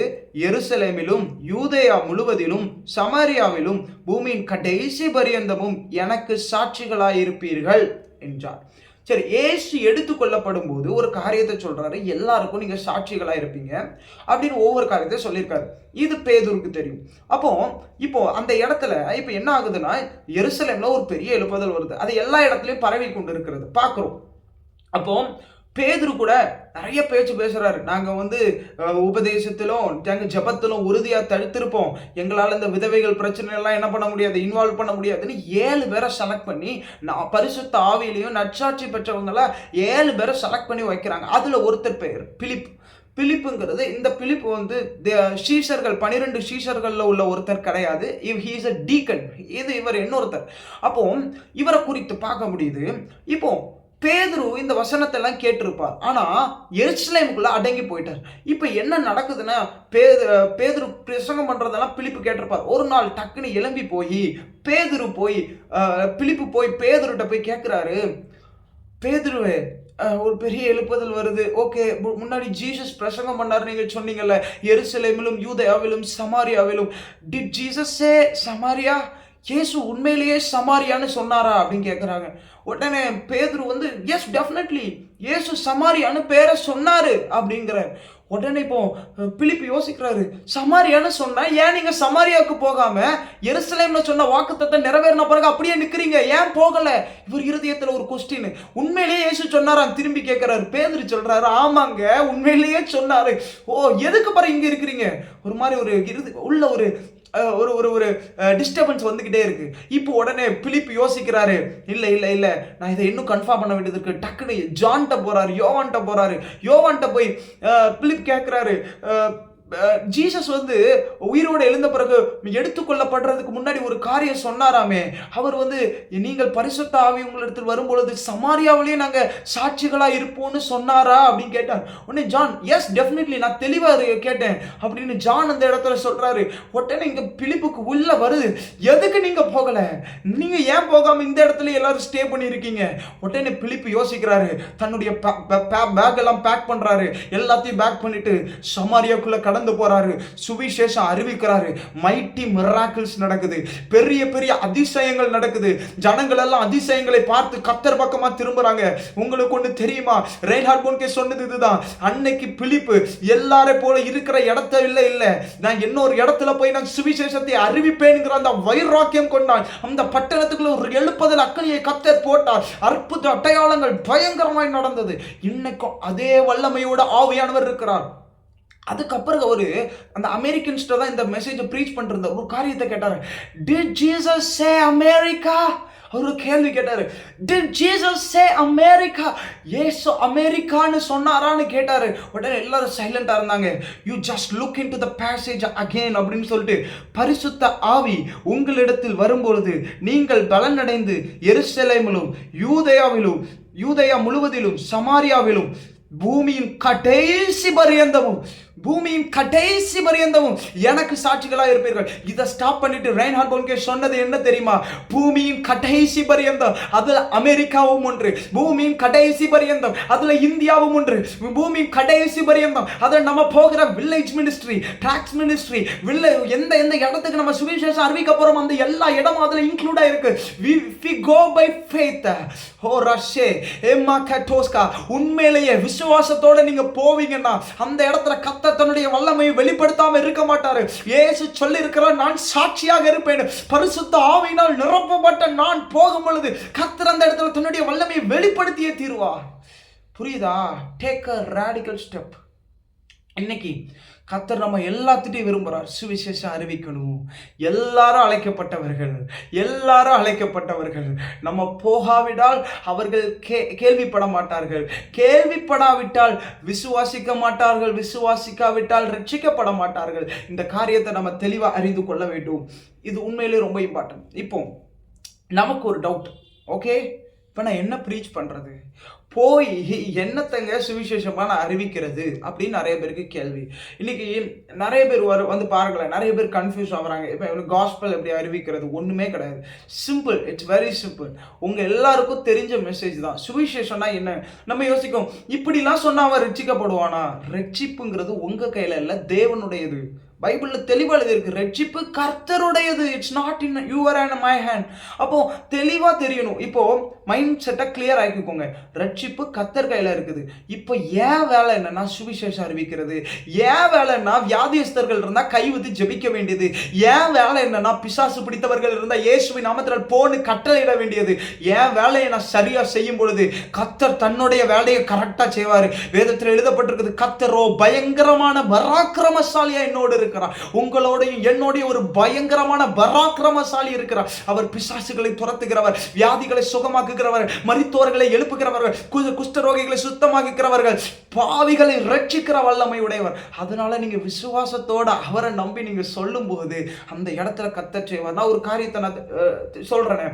எருசலேமிலும் யூதேயா முழுவதிலும் சமாரியாவிலும் பூமியின் கடைசி பரியந்தமும் எனக்கு சாட்சிகளாயிருப்பீர்கள் என்றார். சரி, இயேசு எடுத்துக்கொள்ளப்படும் போது ஒரு காரியத்தை சொல்றாரு, எல்லாருக்கும் நீங்க சாட்சிகளா இருப்பீங்க அப்படின்னு ஒவ்வொரு காரியத்தை சொல்லியிருக்காரு. இது பேதுருக்கு தெரியும். இப்போ அந்த இடத்துல இப்ப என்ன ஆகுதுன்னா, எருசலேம்ல ஒரு பெரிய எழுப்புதல் வருது. அது எல்லா இடத்துலயும் பரவி கொண்டு இருக்கிறது பார்க்கிறோம். அப்போ பேதுரு கூட நிறைய பேச்சு பேசுறாரு. நாங்க உபதேசத்திலும் எங்க ஜபத்திலும் உறுதியா தடுத்திருப்போம். எங்களால இந்த விதவைகள் பிரச்சனை எல்லாம் என்ன பண்ண முடியாது, இன்வால்வ் பண்ண முடியாதுன்னு 7 பேரை செலக்ட் பண்ணி, பரிசுத்த ஆவியிலையும் நற்சாட்சி பெற்றவங்கள 7 பேரை செலக்ட் பண்ணி வைக்கிறாங்க. அதுல ஒருத்தர் பேர் பிலிப்புங்கிறது. இந்த பிலிப்பு சீஷர்கள் 12 சீஷர்கள்ல உள்ள ஒருத்தர் கிடையாது. He is a deacon. இவர் இன்னொருத்தர். அப்போ இவரை குறித்து பார்க்க முடியுது. இப்போ பேதுரு இந்த வசனத்தை எல்லாம் கேட்டிருப்பார். ஆனா எருசலேமுக்குள்ள அடங்கி போயிட்டார். இப்ப என்ன நடக்குதுன்னா, பேதுரு பிரசங்கம் பண்றதெல்லாம் பிலிப்பு கேட்டிருப்பார். ஒரு நாள் டக்குன்னு எழும்பி போய் பிலிப்பு போய் பேதுருட்ட போய் கேட்கிறாரு, பேதுருவே ஒரு பெரிய எழுப்புதல் வருது. ஓகே, முன்னாடி ஜீசஸ் பிரசங்கம் பண்ணாரு, நீங்க சொன்னீங்கல்ல, எருசலேமிலும் யூதேயாவிலும் சமாரியாவிலும். டிட் ஜீசஸ் சே சமாரியா? இயேசு உண்மையிலேயே சமாரியான்னு சொன்னாரா அப்படின்னு கேட்குறாங்க. உடனே பேதுரு எஸ் டெஃபினெட்லி இயேசு சமாரியான்னு பேரை சொன்னாரு அப்படிங்கிற. உடனே இப்போ பிலிப்பு யோசிக்கிறாரு, சமாரியான்னு சொன்னா ஏன் நீங்க சமாரியாவுக்கு போகாம எருசலேம்ல சொன்ன வாக்குத்தத்தம் நிறைவேறின பிறகு அப்படியே நிக்கிறீங்க, ஏன் போகல? இவர் இருதயத்துல ஒரு கொஸ்டின். உண்மையிலேயே இயேசு சொன்னாராம் திரும்பி கேட்கிறாரு. பேதுரு சொல்றாரு, ஆமாங்க உண்மையிலேயே சொன்னாரு. ஓ, எதுக்கு பிறகு இங்க இருக்கிறீங்க? ஒரு மாதிரி ஒரு ஒரு டிஸ்டர்பன்ஸ் வந்துகிட்டே இருக்கு. இப்போ உடனே பிலிப்பு யோசிக்கிறாரு, இல்ல நான் இதை இன்னும் கன்ஃபார்ம் பண்ண வேண்டியது இருக்கு. டக்குனு யோவான்ட்ட போறாரு. யோவான்ட்ட போய் பிலிப் கேட்கிறாரு, ஜீசஸ் உயிரோடு எழுந்த பிறகு எடுத்துக்கொள்ளப்படுறதுக்கு முன்னாடி ஒரு காரியம் சொன்னாராமே, அவர் நீங்கள் பரிசுத்த ஆவி உங்களிடத்தில் வரும்பொழுது சமாரியாவிலேயே நாங்க சாட்சிகளா இருப்போம்னு சொன்னாரா அப்படின்னு கேட்டார். உடனே ஜான், எஸ் டெஃபினெட்லி நான் தெளிவா கேட்டேன் அப்படின்னு ஜான் அந்த இடத்துல சொல்றாரு. உடனே இங்க பிலிப்புக்கு உள்ள வருது, எதுக்கு நீங்க போகல? நீங்க ஏன் போகாம இந்த இடத்துல எல்லாரும் ஸ்டே பண்ணி இருக்கீங்க? உடனே பிலிப்பு யோசிக்கிறாரு, தன்னுடைய பேக் எல்லாம் பேக் பண்றாரு. எல்லாத்தையும் பேக் பண்ணிட்டு சமாரியாக்குள்ள கடந்து போறாரு, சுவிசேஷம் அறிவிக்கிறாரு, மைட்டி மிராக்கிள்ஸ் நடக்குது, பெரிய பெரிய அதிசயங்கள் நடக்குது. ஜனங்கள் எல்லாம் அதிசயங்களை பார்த்து கர்த்தர் பக்கமா திரும்புறாங்க. உங்களுக்கு ஒண்ணு தெரியுமா? ரெய்ன்ஹார்ட் போன்கே சொன்னது இதுதான். அன்னைக்கு பிலிப்பு எல்லாரை போல இருக்கிற இடத்துல இல்ல, நான் இன்னொரு இடத்துல போய் நான் சுவிசேஷத்தை அறிவிப்பேன்ங்கிற அந்த வைராக்கியம் கொண்டான். அந்த பட்டணத்துக்குள்ள ஒரு எழுப்புதல் அக்கனியை கர்த்தர் போட்டார். அற்புத அடையாளங்கள் பயங்கரமாய் நடந்தது. இன்னைக்கும் அதே வல்லமையோட ஆவியானவர் இருக்கிறார். அதுக்கப்புறம் அவரு அந்த அமெரிக்கன்ஸ்ட தான் இந்த மெசேஜை ப்ரீச் பண்ற ஒரு காரியத்தை கேட்டாரு. Did Jesus say America? அவரு கேள்வி கேட்டாரு. Did Jesus say America? இயேசு அமெரிக்கான்னு சொன்னாரான்னு கேட்டாரு. உடனே எல்லாரும் சைலண்டா இருந்தாங்க. You just look into the passage again அப்படின்னு சொல்லிட்டு, பரிசுத்த ஆவி உங்களிடத்தில் வரும்பொழுது நீங்கள் பலனடைந்து எருசலேமிலும் யூதேயா முழுவதிலும் சமாரியாவிலும் பூமியின் கடைசி பரியந்தமும் எனக்கு சாட்சிகளா இருப்பீர்கள். இதை ஸ்டாப் பண்ணிட்டு ரெய்ன்ஹார்ட் போன்கே சொன்னது என்ன தெரியுமா? பூமியின் கடைசி பரியந்தம், அதுல அமெரிக்காவும் ஒன்று. பூமியின் கடைசி பரியந்தம், அதுல இந்தியாவும் ஒன்று. பூமியின் கடைசி பரியந்தம், அதுல நம்ம போகிற வில்லேஜ் மினிஸ்ட்ரி, டாக்ஸ் மினிஸ்ட்ரி, எந்த இடத்துக்கு நம்ம சுவிசேஷம் அறிவிக்க போறோம், அந்த எல்லா இடமும் அதுல இன்க்ளூட் ஆயிருக்கு. we go by faith. உண்மையிலேயே விசுவாசத்தோட நீங்க போவீங்கன்னா அந்த இடத்துல கர்த்தர் தன்னுடைய வல்லமையை வெளிப்படுத்தாம இருக்க மாட்டாரு. இயேசு சொல்லி இருக்கிறார், நான் சாட்சியாக இருப்பேன். பரிசுத்த ஆவியினால் நிரப்பப்பட்ட நான் போகும் பொழுது கர்த்தர் அந்த இடத்துல தன்னுடைய வல்லமையை வெளிப்படுத்தியே தீருவார். புரியுதா? Take a radical step. இன்னைக்கு கர்த்தர் நம்ம எல்லாத்திட்டையும் விரும்புகிறார். சுவிசேஷம் அறிவிக்கணும். எல்லாரும் அழைக்கப்பட்டவர்கள். நம்ம போகாவிட்டால் அவர்கள் கேள்விப்பட மாட்டார்கள். கேள்விப்படாவிட்டால் விசுவாசிக்க மாட்டார்கள். விசுவாசிக்காவிட்டால் ரட்சிக்கப்பட மாட்டார்கள். இந்த காரியத்தை நம்ம தெளிவாக அறிந்து கொள்ள வேண்டும். இது உண்மையிலே ரொம்ப இம்பார்ட்டன்ட். இப்போ நமக்கு ஒரு டவுட். ஓகே, இப்போ நான் என்ன ப்ரீச் பண்ணுறது? போய் என்னத்தங்க சுவிசேஷமாக நான் அறிவிக்கிறது அப்படின்னு நிறைய பேருக்கு கேள்வி. இன்னைக்கு நிறைய பேர் வந்து பாருங்களேன், நிறைய பேர் கன்ஃபியூஸ் ஆகுறாங்க. இப்போ காஸ்பல் எப்படி அறிவிக்கிறது? ஒன்றுமே கிடையாது. Simple, it's very simple. உங்கள் எல்லாருக்கும் தெரிஞ்ச மெசேஜ் தான். சுவிசேஷம்னா என்ன? நம்ம யோசிக்கும், இப்படிலாம் சொன்னால் அவன் ரட்சிக்கப்படுவானா? ரட்சிப்புங்கிறது உங்கள் கையில் இல்லை, தேவனுடையது. பைபிள்ல தெளிவா எழுதியிருக்கு, ரட்சிப்பு கர்த்தருடையது. It's not in your and my hand. அப்போ தெளிவா தெரியணும். இப்போ மைண்ட் செட்டை கிளியர் ஆக்கிக்கோங்க. ரட்சிப்பு கர்த்தர் கையில இருக்குது. இப்போ ஏன் வேலை என்னன்னா சுவிசேஷம் அறிவிக்கிறது. ஏன் வேலைன்னா வியாதியஸ்தர்கள் இருந்தா கை ஊத்தி ஜெபிக்க வேண்டியது. ஏன் வேலை என்னன்னா பிசாசு பிடித்தவர்கள் இருந்தா இயேசுவின் நாமத்தில் போன்னு கட்டளையிட வேண்டியது. ஏன் வேலையை நான் சரியா செய்யும் பொழுது கர்த்தர் தன்னுடைய வேலையை கரெக்டா செய்வாரு. வேதத்தில் எழுதப்பட்டிருக்குது, கர்த்தரோ பயங்கரமான பராக்கிரமசாலியா என்னோடு இருக்கிறார். உங்களோடையும் என்னோடைய ஒரு பயங்கரமான பராக்கிரமசாலி இருக்கிறார். அவர் பிசாசுகளை துரத்துகிறவர், வியாதிகளை சுகமாக்குகிறவர், மரித்தோர்களை எழுப்புகிறவர்கள், குஷ்டரோகிகளை சுத்தமாக்குகிறவர்கள், பாவிகளை ரட்சிக்கிற வல்லமை உடையவர். அதனால நீங்க விசுவாசத்தோட அவரை நம்பி நீங்க சொல்லும் போது அந்த இடத்துல கர்த்தர் செய்வார். நான் ஒரு காரியத்தை நான் சொல்றேன்.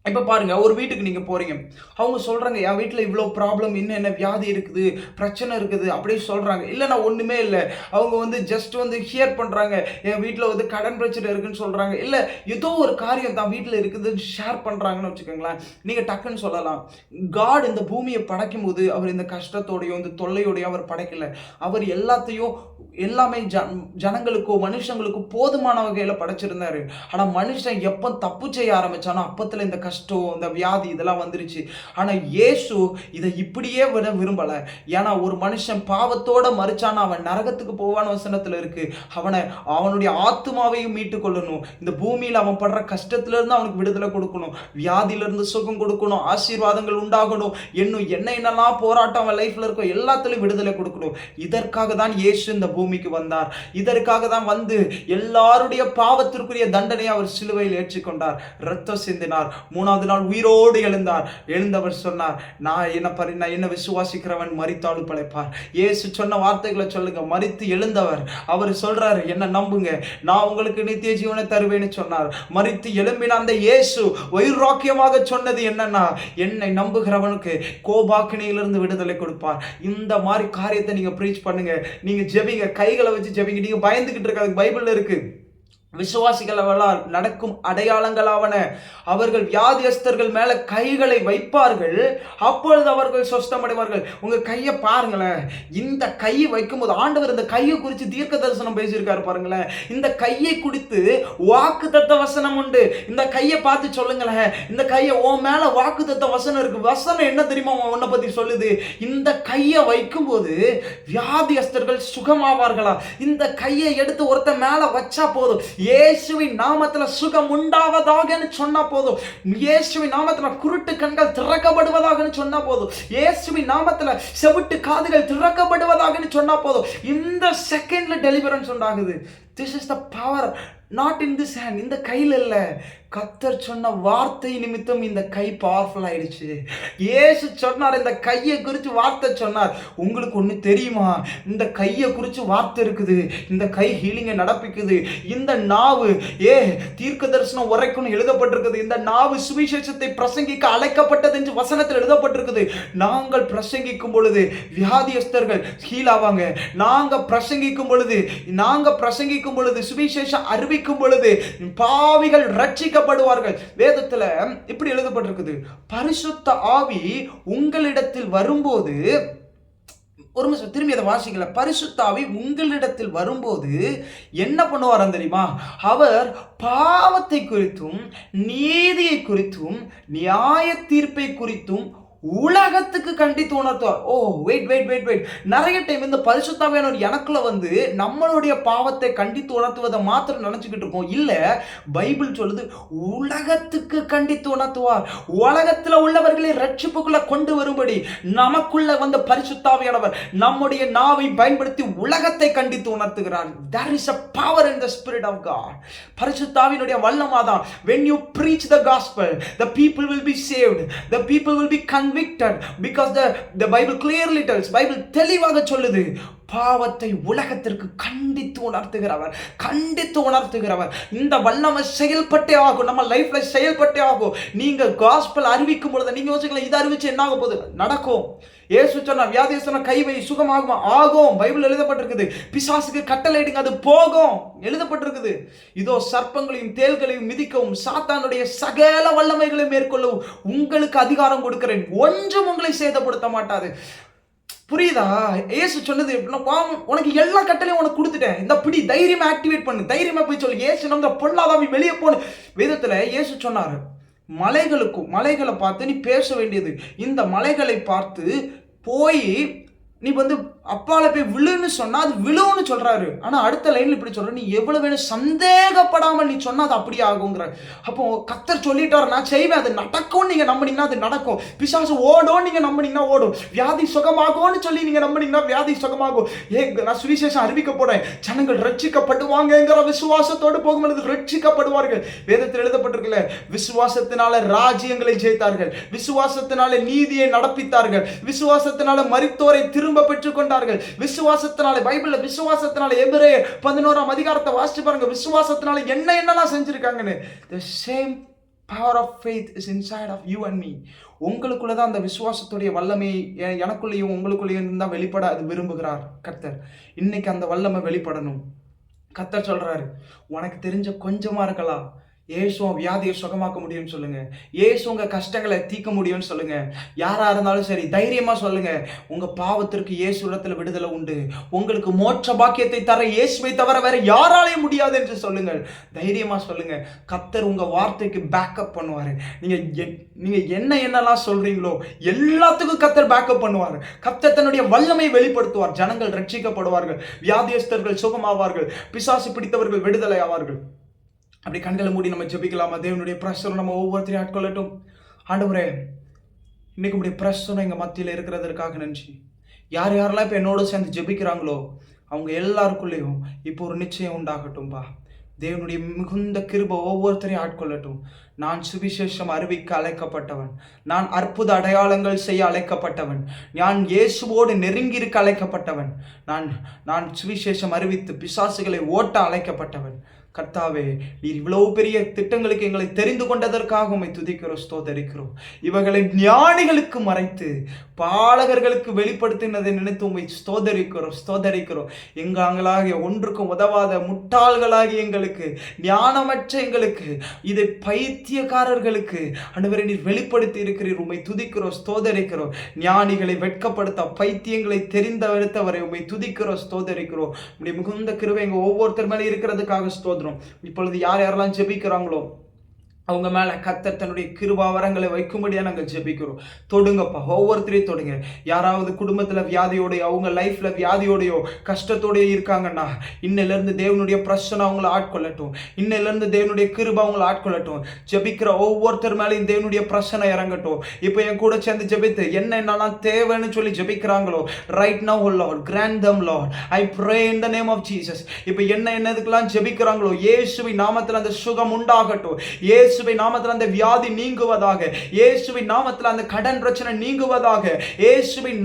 இப்போ பாருங்க, ஒரு வீட்டுக்கு நீங்கள் போகிறீங்க, அவங்க சொல்கிறாங்க என் வீட்டில் இவ்வளோ ப்ராப்ளம், இன்னும் என்ன வியாதி இருக்குது, பிரச்சனை இருக்குது அப்படின்னு சொல்கிறாங்க. இல்லை நான் ஒன்றுமே இல்லை, அவங்க வந்து ஜஸ்ட் வந்து ஹியர் பண்ணுறாங்க, என் வீட்டில் வந்து கடன் பிரச்சனை இருக்குன்னு சொல்கிறாங்க. இல்லை ஏதோ ஒரு காரியம் தான் வீட்டில் இருக்குதுன்னு ஷேர் பண்ணுறாங்கன்னு வச்சுக்கோங்களேன். நீங்கள் டக்குன்னு சொல்லலாம், காட் இந்த பூமியை படைக்கும் போது அவர் இந்த கஷ்டத்தோடையும் இந்த தொல்லையோடையும் அவர் படைக்கல. அவர் எல்லாமே ஜனங்களுக்கோ மனுஷங்களுக்கோ போதுமான வகையில் படைச்சிருந்தாரு. ஆனால் மனுஷன் எப்போ தப்பு செய்ய ஆரம்பிச்சானோ அப்பத்தில் இந்த கஷ்டம், இந்த வியாதி இதெல்லாம் வந்துருச்சு. ஆனா இயேசு இதை இப்படியே விட விரும்பல. ஏன்னா ஒரு மனுஷன் பாவத்தோட மரிச்சானா அவன் நரகத்துக்கு போவான வசனத்துல இருக்கு. அவனுடைய ஆத்மாவையும் மீட்டு கொள்ளணும். இந்த பூமியில அவன் படுற கஷ்டத்துல இருந்து அவனுக்கு விடுதலை கொடுக்கணும், வியாதியில இருந்து சுகம் கொடுக்கணும், ஆசீர்வாதங்கள் உண்டாகணும், என்னென்னலாம் போராட்டம் அவன் லைஃப்ல இருக்கும் எல்லாத்துலயும் விடுதலை கொடுக்கணும். இதற்காக தான் இயேசு இந்த பூமிக்கு வந்தார். இதற்காக தான் வந்து எல்லாருடைய பாவத்திற்குரிய தண்டனையை அவர் சிலுவையில் ஏற்றுக்கொண்டார், ரத்தம் சிந்தினார், 3வது நாள் உயிரோடு எழுந்தவர் சொன்னார், நான் என்ன விசுவாசிக்கிறவன் மரித்தாலும் பிழைப்பார். இயேசு சொன்ன வார்த்தைகளை சொல்லுங்க. மரித்து எழுந்தவர் அவர் சொல்றாரு, என்ன நம்புங்க, நான் உங்களுக்கு நித்திய ஜீவனை தருவேன்னு சொன்னார். மரித்து எழும்பின அந்த இயேசு வைராக்கியமாக சொன்னது என்னன்னா, என்னை நம்புகிறவனுக்கு கோபாக்கினியிலிருந்து விடுதலை கொடுப்பார். இந்த மாதிரி காரியத்தை நீங்க ப்ரீச் பண்ணுங்க. நீங்க ஜெபிங்க, கைகளை வச்சு ஜெபிங்க. நீங்க பயந்துகிட்டு இருக்காது, பைபிள்ல இருக்கு. விசுவாசிகளால் நடக்கும் அடையாளங்களாவன, அவர்கள் வியாதியஸ்தர்கள் மேல கைகளை வைப்பார்கள், அப்பொழுது அவர்கள் சொஸ்தமடைவார்கள். உங்க கையை பாருங்களேன். இந்த கையை வைக்கும்போது ஆண்டவர் இந்த கையை குறித்து தீர்க்க தரிசனம் பேசியிருக்காரு பாருங்களேன். இந்த கையை குறித்து வாக்குத்தத்த வசனம் உண்டு. இந்த கையை பார்த்து சொல்லுங்களேன், இந்த கையை உன் மேல வாக்குத்தத்த வசனம் இருக்கு. வசனம் என்ன தெரியுமா உன்னை பத்தி சொல்லுது? இந்த கையை வைக்கும்போது வியாதியஸ்தர்கள் சுகமாவார்களா? இந்த கையை எடுத்து ஒருத்தன் மேல வச்சா போதும், இயேசுவின் நாமத்துல சுகம் உண்டாவதாகன்னு சொன்னா போதும். இயேசுவின் நாமத்துல குருட்டு கண்கள் திறக்கப்படுவதாகன்னு சொன்னா போதும். இயேசுவின் நாமத்துல செவிட்டு காதுகள் திறக்கப்படுவதாகன்னு சொன்னா போதும். இந்த செகண்ட்ல டெலிவரன்ஸ் உண்டாகுது. This is the power, not in this hand. இந்த கையில் இல்ல, கர்த்தர் சொன்ன வார்த்தை நிமித்தம் இந்த கை பவர்ஃபுல் ஆயிடுச்சு. இயேசு சொன்னார், இந்த கையை குறித்து வார்த்தை சொன்னார். உங்களுக்கு ஒண்ணு தெரியுமா? இந்த கையை குறித்து வார்த்தை இருக்குது. இந்த கை ஹீலிங்கை நடப்பிக்குது. இந்த நாவு தீர்க்க தரிசனம் உரைக்கும்னு எழுதப்பட்டிருக்குது. இந்த நாவு சுவிசேஷத்தை பிரசங்கிக்க அழைக்கப்பட்டது என்று வசனத்தில் எழுதப்பட்டிருக்குது. நாங்கள் பிரசங்கிக்கும் பொழுது வியாதியஸ்தர்கள் ஹீல் ஆவாங்க. நாங்க பிரசங்கிக்கும் பொழுது சுவிசேஷம் அறிவிக்கும் பொழுது பாவிகள் ரட்சிக்கப்படுவார்கள். வேதத்துல இப்படி எழுதப்பட்டிருக்குது, பரிசுத்த ஆவி உங்களிடத்தில் வரும்போது, ஒரு நிமிஷம் திரும்பி அதை வாசிக்கல. பரிசுத்த ஆவி உங்களிடத்தில் வரும்போது என்ன பண்ணுவாராம் தெரியுமா? அவர் பாவத்தை குறித்தும் நீதியை குறித்தும் நியாய தீர்ப்பை குறித்தும் உலகத்துக்கு கண்டித்து உணர்த்துவார். வெயிட். நிறைய டைம் இந்த பரிசுத்தாவியானவர் எனக்குள்ள வந்து நம்மளுடைய பாவத்தை கண்டித்து உணர்த்துவதை மாத்திரம் நினைச்சுக்கிட்டு இருக்கோம். இல்ல, பைபிள் சொல்லுது உலகத்துக்கு கண்டித்து உணர்த்துவார். உலகத்துல உள்ளவர்களை ரட்சிப்புக்குள்ள கொண்டு வரும்படி நமக்குள்ள வந்த பரிசுத்தாவியானவர் நம்முடைய நாவை பயன்படுத்தி உலகத்தை கண்டித்து உணர்த்துகிறார். There is a power in the spirit of God. பரிசுத்தாவினுடைய வல்லமாதான். When you preach the gospel, the people will be saved, the people will be convicted, because the Bible clearly tells, Bible தெளிவாக சொல்லுது, பாவத்தை உலகத்திற்கு கண்டித்து உணர்த்துகிறவர். இந்த வல்லமை செயல்பட்டே ஆகும், நம்ம லைஃப்ல செயல்பட்டே ஆகும். நீங்க காஸ்பல் அறிவிக்கும் பொழுது நீங்க யோசிக்கலாம், இதை அறிவிச்சு என்ன ஆக போகுது? நடக்கும். இயேசு சொன்ன வியாதியஸ்தன கைவை சுகமாகுமா? ஆகும். பைபிள் எழுதப்பட்டிருக்குது. பிசாசுக்கு கட்டளையிடுங்க, அது போகும், எழுதப்பட்டிருக்குது. இதோ சர்ப்பங்களையும் தேள்களையும் மிதிக்கவும் சாத்தானுடைய சகல வல்லமைகளை மேற்கொள்ளவும் உங்களுக்கு அதிகாரம் கொடுக்கிறேன், ஒன்றும் உங்களை சேதப்படுத்த மாட்டாது. புரியுதா? இயேசு சொன்னது உனக்கு எல்லா கட்டளையும் உனக்கு கொடுத்துட்டேன், இந்த பிடி, தைரியமா ஆக்டிவேட் பண்ணு, தைரியமா போய் சொல்லு, இயேசு நம்ம பொல்லாதாவி வெளியே போன. வேதத்துல இயேசு சொன்னாரு, மலைகளை பார்த்து நீ பேச வேண்டியது, இந்த மலைகளை பார்த்து போய் நீ வந்து அப்பால போய் விழுன்னு சொன்னா அது விழுன்னு சொல்றாரு. ஆனா அடுத்த லைன்ல இப்படி சொல்ற, நீ எவ்வளவு வேணும் சந்தேகப்படாமல் நீ சொன்னா அது அப்படியே ஆகுங்கிற. அப்போ கர்த்தர் சொல்லிட்டாரு, நான் செய்வேன், அது நடக்கும். நீங்க நம்பினீங்கன்னா அது நடக்கும். பிசாசு ஓடும், நீங்க நம்பினீங்கன்னா ஓடும். வியாதி சுகமாகும்னு சொல்லி நீங்க நம்பினீங்கன்னா வியாதி சுகமாகும். நான் சுவிசேஷம் அறிவிக்க போறேன், ஜனங்கள் ரட்சிக்கப்படுவாங்கங்கிற விசுவாசத்தோடு போகும்போது ரட்சிக்கப்படுவார்கள். வேதத்தில் எழுதப்பட்டிருக்கல, விசுவாசத்தினால ராஜ்யங்களை ஜெயித்தார்கள், விசுவாசத்தினால நீதியை நடப்பித்தார்கள், விசுவாசத்தினால மரித்தோரை திரும்ப பெற்றுக் கொண்டார்கள், விசுவாசத்தினால. பைபிள்ல விசுவாசத்தினால எபிரேயர் 11ஆம் அதிகாரத்தை வாசிச்சு பாருங்க, விசுவாசத்தினால என்னென்னலாம் செஞ்சிருக்காங்கன்னு. The same power of faith is inside of you and me. உங்களுக்குள்ளதான் அந்த விசுவாசத்துடைய வல்லமை எனக்குள்ளேயும் உங்களுக்குள்ளேயும் இருந்தா வெளிப்பட அது விரும்புகிறார் கர்த்தர். இன்னைக்கு அந்த வல்லமை வெளிப்படணும். கர்த்தர் சொல்றாரு, உனக்கு தெரிஞ்ச கொஞ்சமா இருக்கலாம், இயேசு வியாதியை சுகமாக்க முடியும்னு சொல்லுங்க. இயேசு உங்க கஷ்டங்களை தீர்க்க முடியும்னு சொல்லுங்க. யாரா இருந்தாலும் சரி தைரியமா சொல்லுங்க, உங்க பாவத்திற்கு இயேசு இடத்துல விடுதலை உண்டு. உங்களுக்கு மோட்ச பாக்கியத்தை தர இயேசுவை தவிர வேற யாராலையும் முடியாது என்று சொல்லுங்கள். தைரியமா சொல்லுங்க. கர்த்தர் உங்க வார்த்தைக்கு பேக்கப் பண்ணுவாரு. நீங்க என்னெல்லாம் சொல்றீங்களோ எல்லாத்துக்கும் கர்த்தர் பேக்கப் பண்ணுவார். கர்த்தர் தன்னுடைய வல்லமை வெளிப்படுத்துவார். ஜனங்கள் ரட்சிக்கப்படுவார்கள், வியாதியஸ்தர்கள் சுகமாவார்கள், பிசாசு பிடித்தவர்கள் விடுதலை ஆவார்கள். அப்படி கண்களை மூடி நம்ம ஜெபிக்கலாமா? தேவனுடைய பிரசனம் நம்ம ஒவ்வொருத்தரையும் ஆட்கொள்ளட்டும். ஆண்டவரே, இன்னைக்கு உடைய பிரசனம் எங்க மத்தியில் இருக்கிறதற்காக நன்றி. யாரெல்லாம் இப்போ என்னோட சேர்ந்து ஜெபிக்கிறாங்களோ அவங்க எல்லாருக்குள்ளேயும் இப்போ ஒரு நிச்சயம் உண்டாகட்டும்பா. தேவனுடைய மிகுந்த கிருபை ஒவ்வொருத்தரையும் ஆட்கொள்ளட்டும். நான் சுவிசேஷம் அறிவிக்க அழைக்கப்பட்டவன், நான் அற்புத அடையாளங்கள் செய்ய அழைக்கப்பட்டவன், நான் இயேசுவோடு நெருங்கி இருக்க அழைக்கப்பட்டவன், நான் சுவிசேஷம் அறிவித்து பிசாசுகளை ஓட்ட அழைக்கப்பட்டவன். கர்த்தாவே, நீர் இவ்வளவு பெரிய திட்டங்களுக்கு எங்களை தெரிந்து கொண்டதற்காக உம்மை துதிக்கிறோம், ஸ்தோத்தரிக்கிறோம். இவர்களை ஞானிகளுக்கு மறைத்து பாலகர்களுக்கு வெளிப்படுத்தினதை நினைத்து உம்மை ஸ்தோதரிக்கிறோம். எங்களாகிய ஒன்றுக்கும் உதவாத முட்டாள்களாகிய எங்களுக்கு, ஞானமற்ற எங்களுக்கு, இதை பைத்தியக்காரர்களுக்கு ஆண்டவரே நீர் வெளிப்படுத்தி இருக்கிறீர். உம்மை துதிக்கிறோம், ஸ்தோதரிக்கிறோம். ஞானிகளை வெட்கப்படுத்த பைத்தியங்களை தெரிந்தவரை உம்மை துதிக்கிறோம், ஸ்தோதரிக்கிறோம். உம்முடைய மிகுந்த கிருபை எங்க ஒவ்வொருத்தர் மேலே இருக்கிறதுக்காக ஸ்தோத்திரம். இப்பொழுது யார் யாரெல்லாம் ஜெபிக்கிறாங்களோ அவங்க மேல கர்த்தர் தன்னுடைய கிருபா வரங்களை வைக்கும்படியா நாங்கள் ஜெபிக்கிறோம். தொடுங்கப்பா, ஒவ்வொருத்தரையும் தொடுங்க. யாராவது குடும்பத்துல வியாதியோடையோ, அவங்க லைஃப்ல வியாதியோடையோ கஷ்டத்தோடய இருக்காங்கன்னா, இன்னையில இருந்து தேவனுடைய பிரச்சனை அவங்களை ஆட்கொள்ளட்டும். இன்னையில இருந்து தேவனுடைய கிருபா அவங்களை ஆட்கொள்ளட்டும். ஜெபிக்கிற ஒவ்வொருத்தர் மேலேயும் தேவனுடைய பிரச்சனை இறங்கட்டும். இப்போ என் கூட சேர்ந்து ஜெபித்து என்னென்னலாம் தேவைன்னு சொல்லி ஜெபிக்கிறாங்களோ, right now O Lord, grant them Lord, I pray in the name of Jesus. இப்போ என்னதுக்கெல்லாம் ஜெபிக்கிறாங்களோ, இயேசுவின் நாமத்தில் அந்த சுகம் உண்டாகட்டும். இயேசுவின் நாமத்தில் அந்த வியாதி நீங்குவதாக. இயேசுவின் நாமத்தில் அந்த கடன் பிரச்சனை நீங்குவதாக. இயேசுவின்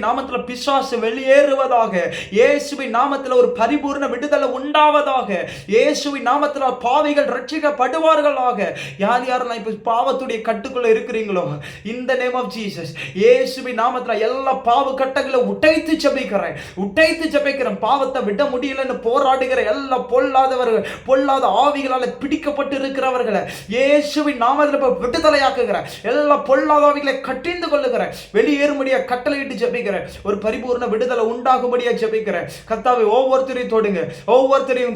நாமத்தில் பிசாசு வெளியேறுவதாக. இயேசுவின் நாமத்தில் ஒரு பரிபூர்ண விடுதலை உண்டாவதாக. இயேசுவின் நாமத்தில் பாவிகள் ரட்சிக்கப்படுவார்களாக. யார் யாரெல்லாம் இப்ப பாவத்துடைய கட்டுக்குள்ள இருக்கிறீங்களோ, இந்த நேம் ஆஃப் ஜீசஸ், இயேசுவின் நாமத்தில் எல்லா பாவ கட்டங்களை உடைத்து ஜெபிக்கிறேன். பாவத்தை விட முடியலன்னு போராடுகிற எல்லா பொல்லாத ஆவிகளால் பிடிக்கப்பட்டு இருக்கிறவர்களை இயேசுவின் நாமத்தில் விடுதலையாக்குகிற எல்லா பொல்லாத ஆவிகளை கட்டிந்து கொள்ளுகிற வெளியேறும்படியா கட்டளையிட்டு ஜெபிக்கிற ஒரு பரிபூர்ண விடுதலை உண்டாகும்படியா ஜெபிக்கிற. கர்த்தாவே, ஒவ்வொருத்தரையும்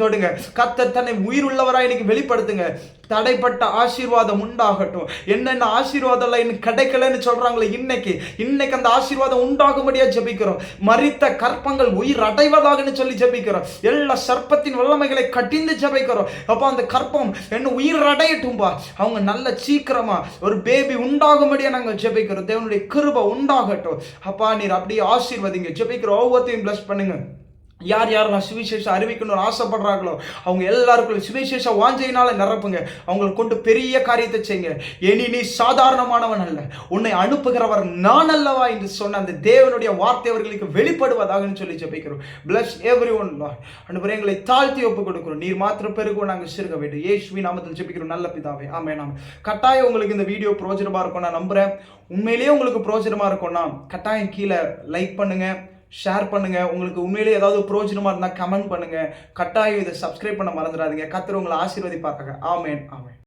தொடுங்க. கர்த்தர் தன்னை உயிருள்ளவராய் இன்னைக்கு வெளிப்படுத்துங்க. தடைப்பட்ட ஆசீர்வாதம் உண்டாகட்டும். என்னென்ன ஆசீர்வாதம் இன்னும் கிடைக்கலன்னு சொல்றாங்களே, இன்னைக்கு அந்த ஆசீர்வாதம் உண்டாகும்படியா ஜெபிக்கிறோம். மரித்த கற்பங்கள் உயிர் அடைவதாக சொல்லி ஜெபிக்கிறோம். எல்லா சர்ப்பத்தின் வல்லமைகளை கட்டிந்து ஜெபிக்கிறோம். அப்ப அந்த கற்பம் என்ன உயிர் அடையட்டும்பா. அவங்க நல்ல சீக்கிரமா ஒரு பேபி உண்டாகும்படியா நாங்கள் ஜெபிக்கிறோம். தேவனுடைய கிருபை உண்டாகட்டும். அப்பா, நீர் அப்படியே ஆசீர்வதிங்க. ஜெபிக்கிறோம், ஒவ்வொருத்தையும் பிளஸ் பண்ணுங்க. யார் யாரெல்லாம் சுவிசேஷம் அறிவிக்கணும்னு ஆசைப்படுறாங்களோ அவங்க எல்லாருக்குள்ள சுவிசேஷ வாஞ்சையினால நிரப்புங்க. அவங்களை கொண்டு பெரிய காரியத்தை செய்யுங்க. நீ சாதாரணமானவன் அல்ல, உன்னை அனுப்புகிறவர் நான் அல்லவா என்று சொன்ன அந்த தேவனுடைய வார்த்தை அவர்களுக்கு வெளிப்படுவதாக சொல்லி ஜெபிக்கிறோம். Plus everyone Lord. அன்றுவரே, எங்களை தாழ்த்தி ஒப்பு கொடுக்கிறோம். நீர் மாத்திரம் பெருகும், நாங்கள் சிறுக வேண்டும். இயேசுவின் நாமத்தில் ஜெபிக்கிறோம் நல்ல பிதாவே, ஆமென். கட்டாயம் உங்களுக்கு இந்த வீடியோ பிரயோஜனமா இருக்கும் நான் நம்புறேன். உண்மையிலேயே உங்களுக்கு பிரயோஜனமா இருக்கும்னா கட்டாயம் கீழே லைக் பண்ணுங்க, ஷேர் பண்ணுங்க. உங்களுக்கு உண்மையிலே ஏதாவது பிரயோஜனமா இருந்தால் கமெண்ட் பண்ணுங்க. கட்டாயம் இதை சப்ஸ்கிரைப் பண்ண மறந்துடாதீங்க. கர்த்தர் உங்களை ஆசீர்வதிப்பார்கள். ஆமென்.